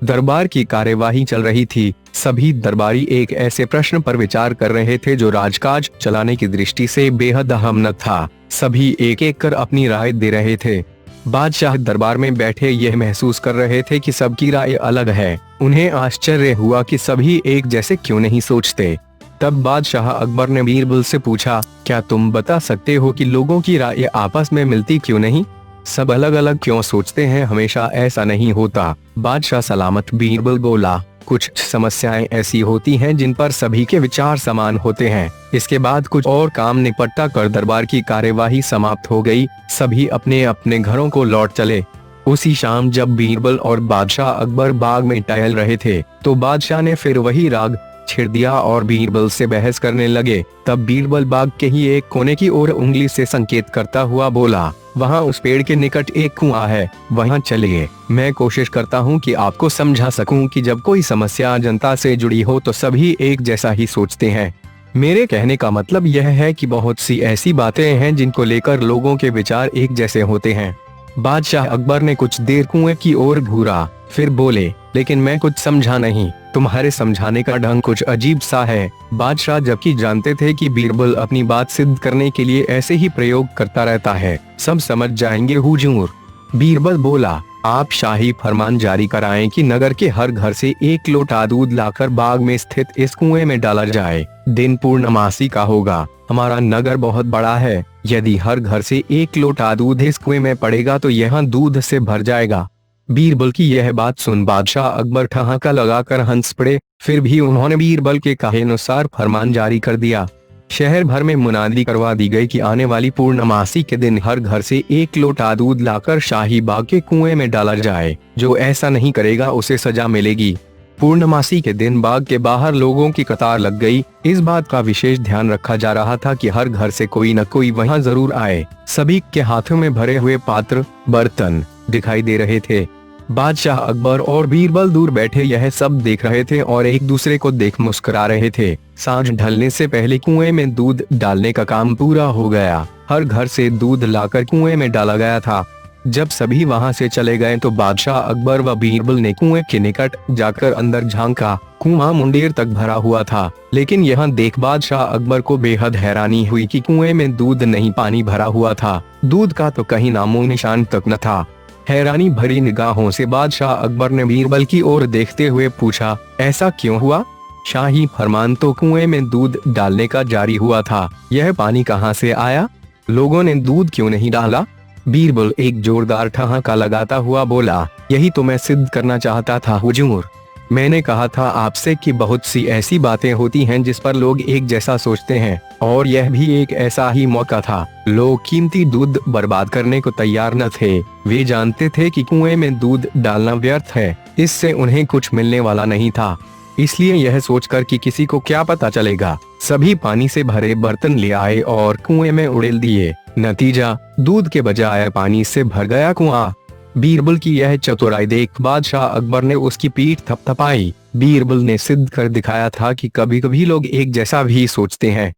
दरबार की कार्यवाही चल रही थी। सभी दरबारी एक ऐसे प्रश्न पर विचार कर रहे थे जो राजकाज चलाने की दृष्टि से बेहद अहम था। सभी एक एक कर अपनी राय दे रहे थे। बादशाह दरबार में बैठे यह महसूस कर रहे थे कि सबकी राय अलग है। उन्हें आश्चर्य हुआ कि सभी एक जैसे क्यों नहीं सोचते। तब बादशाह अकबर ने बीरबल से पूछा, क्या तुम बता सकते हो कि लोगों की राय आपस में मिलती क्यों नहीं? सब अलग अलग क्यों सोचते हैं? हमेशा ऐसा नहीं होता। बादशाह सलामत बीरबल बोला, कुछ समस्याएं ऐसी होती हैं जिन पर सभी के विचार समान होते हैं। इसके बाद कुछ और काम निपटा कर दरबार की कार्यवाही समाप्त हो गई। सभी अपने अपने घरों को लौट चले। उसी शाम जब बीरबल और बादशाह अकबर बाग में टहल रहे थे तो बादशाह ने फिर वही राग छेड़ दिया और बीरबल से बहस करने लगे। तब बीरबल बाग के ही एक कोने की ओर उंगली से संकेत करता हुआ बोला, वहाँ उस पेड़ के निकट एक कुआं है, वहाँ चलिए। मैं कोशिश करता हूँ कि आपको समझा सकूं कि जब कोई समस्या जनता से जुड़ी हो तो सभी एक जैसा ही सोचते हैं। मेरे कहने का मतलब यह है कि बहुत सी ऐसी बातें हैं जिनको लेकर लोगों के विचार एक जैसे होते हैं। बादशाह अकबर ने कुछ देर कुएं की ओर घूरा, फिर बोले, लेकिन मैं कुछ समझा नहीं। तुम्हारे समझाने का ढंग कुछ अजीब सा है। बादशाह जबकि जानते थे कि बीरबल अपनी बात सिद्ध करने के लिए ऐसे ही प्रयोग करता रहता है। सब समझ जाएंगे हुजूर। बीरबल बोला, आप शाही फरमान जारी कराएं कि नगर के हर घर से 1 लोटा दूध लाकर बाग में स्थित इस कुएं में डाला जाए। दिन पूर्णमासी का होगा। हमारा नगर बहुत बड़ा है। यदि हर घर से 1 लोटा दूध इस कुएं में पड़ेगा तो यहाँ दूध से भर जाएगा। बीरबल की यह बात सुन बादशाह अकबर ठहाका लगाकर हंस पड़े। फिर भी उन्होंने बीरबल के कहे अनुसार फरमान जारी कर दिया। शहर भर में मुनादी करवा दी गई कि आने वाली पूर्णमासी के दिन हर घर से 1 लोटा दूध लाकर शाही बाग के कुएं में डाला जाए। जो ऐसा नहीं करेगा उसे सजा मिलेगी। पूर्णमासी के दिन बाग के बाहर लोगों की कतार लग गई। इस बात का विशेष ध्यान रखा जा रहा था कि हर घर से कोई न कोई वहां जरूर आए। सभी के हाथों में भरे हुए पात्र, बर्तन दिखाई दे रहे थे। बादशाह अकबर और बीरबल दूर बैठे यह सब देख रहे थे और एक दूसरे को देख मुस्कुरा रहे थे। सांझ ढलने से पहले कुएं में दूध डालने का काम पूरा हो गया। हर घर से दूध लाकर कुएं में डाला गया था। जब सभी वहां से चले गए तो बादशाह अकबर व बीरबल ने कुएं के निकट जाकर अंदर झांका। कुआं मुंडेर तक भरा हुआ था, लेकिन यहाँ देख बादशाह अकबर को बेहद हैरानी हुई कि कुएं में दूध नहीं, पानी भरा हुआ था। दूध का तो कहीं नामो निशान तक न था। हैरानी भरी निगाहों से बादशाह अकबर ने बीरबल की ओर देखते हुए पूछा, ऐसा क्यों हुआ? शाही फरमान तो कुएं में दूध डालने का जारी हुआ था। यह पानी कहाँ से आया? लोगों ने दूध क्यों नहीं डाला? बीरबल एक जोरदार ठहाका लगाता हुआ बोला, यही तो मैं सिद्ध करना चाहता था हुजूर। मैंने कहा था आपसे कि बहुत सी ऐसी बातें होती हैं जिस पर लोग एक जैसा सोचते हैं, और यह भी एक ऐसा ही मौका था। लोग कीमती दूध बर्बाद करने को तैयार न थे। वे जानते थे कि कुएं में दूध डालना व्यर्थ है, इससे उन्हें कुछ मिलने वाला नहीं था। इसलिए यह सोचकर कि किसी को क्या पता चलेगा, सभी पानी से भरे बर्तन ले आए और कुएं में उड़ेल दिए। नतीजा, दूध के बजाय पानी से भर गया कुआं। बीरबल की यह चतुराई देख बादशाह अकबर ने उसकी पीठ थपथपाई। बीरबल ने सिद्ध कर दिखाया था कि कभी कभी लोग एक जैसा भी सोचते हैं।